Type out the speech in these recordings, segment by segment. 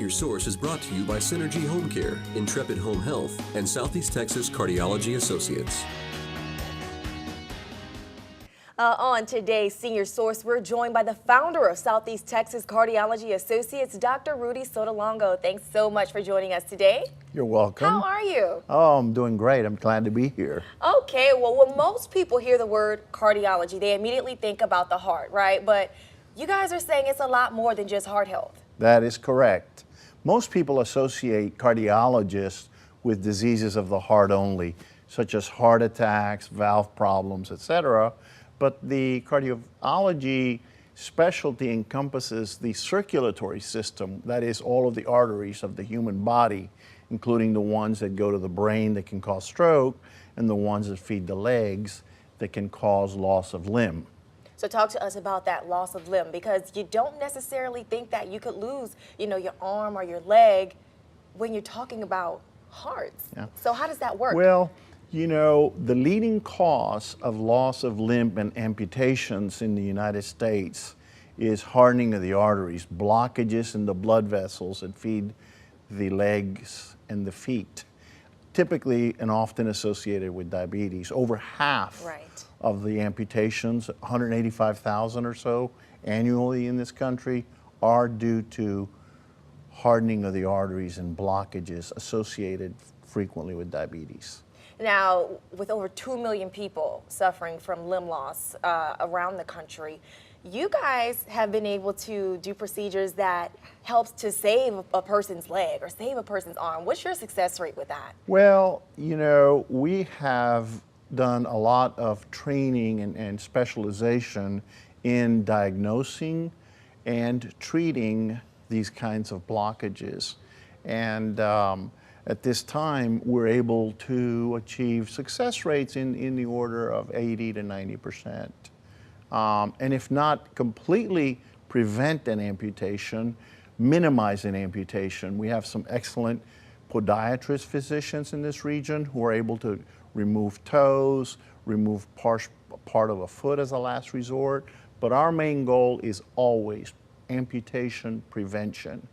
Your Source is brought to you by Synergy Home Care, Intrepid Home Health, and Southeast Texas Cardiology Associates. On today's Senior Source, we're joined by the founder of Southeast Texas Cardiology Associates, Dr. Rudy Sotolongo. Thanks so much for joining us today. You're welcome. How are you? Oh, I'm doing great. I'm glad to be here. Okay, well, when most people hear the word cardiology, they immediately think about the heart, right? But you guys are saying it's a lot more than just heart health. That is correct. Most people associate cardiologists with diseases of the heart only, such as heart attacks, valve problems, etc. But the cardiology specialty encompasses the circulatory system, that is all of the arteries of the human body, including the ones that go to the brain that can cause stroke and the ones that feed the legs that can cause loss of limb. So talk to us about that loss of limb, because you don't necessarily think that you could lose, your arm or your leg when you're talking about hearts. Yeah. So how does that work? Well, the leading cause of loss of limb and amputations in the United States is hardening of the arteries, blockages in the blood vessels that feed the legs and the feet, typically and often associated with diabetes. Over half of the amputations, 185,000 or so annually in this country, are due to hardening of the arteries and blockages associated frequently with diabetes. Now, with over 2 million people suffering from limb loss around the country, you guys have been able to do procedures that helps to save a person's leg or save a person's arm. What's your success rate with that? Well, we have done a lot of training and specialization in diagnosing and treating these kinds of blockages. And at this time, we're able to achieve success rates in the order of 80 to 90%. And if not completely prevent an amputation, minimize an amputation. We have some excellent podiatrist physicians in this region who are able to remove toes, remove part of a foot as a last resort. But our main goal is always amputation prevention.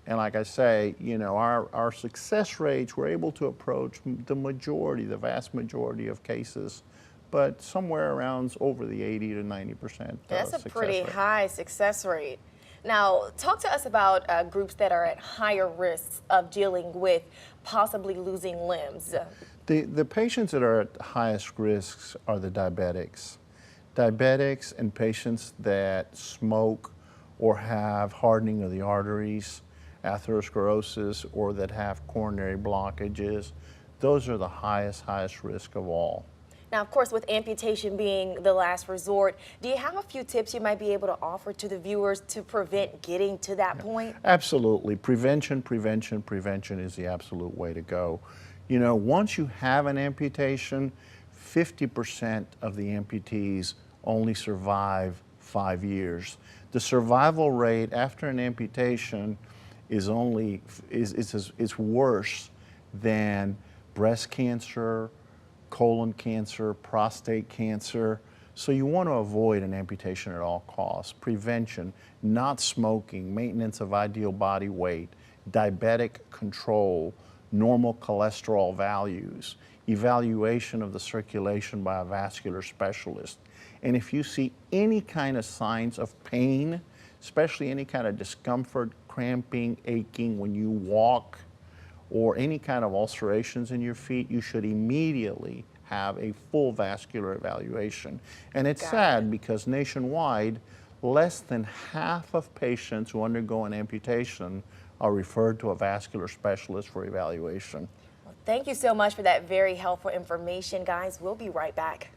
And like I say, our success rates, we're able to approach the vast majority of cases, but somewhere around over the 80 to 90%. That's a pretty high success rate. Now, talk to us about groups that are at higher risks of dealing with possibly losing limbs. The patients that are at highest risks are the diabetics. Diabetics and patients that smoke or have hardening of the arteries, atherosclerosis, or that have coronary blockages, those are the highest risk of all. Now, of course, with amputation being the last resort, do you have a few tips you might be able to offer to the viewers to prevent getting to that point? Absolutely. Prevention is the absolute way to go. Once you have an amputation, 50% of the amputees only survive 5 years. The survival rate after an amputation is worse than breast cancer, colon cancer, prostate cancer. So you want to avoid an amputation at all costs. Prevention, not smoking, maintenance of ideal body weight, diabetic control, normal cholesterol values, evaluation of the circulation by a vascular specialist. And if you see any kind of signs of pain, especially any kind of discomfort, cramping, aching when you walk, or any kind of ulcerations in your feet, you should immediately have a full vascular evaluation. And it's sad because nationwide, less than half of patients who undergo an amputation are referred to a vascular specialist for evaluation. Well, thank you so much for that very helpful information, guys. We'll be right back.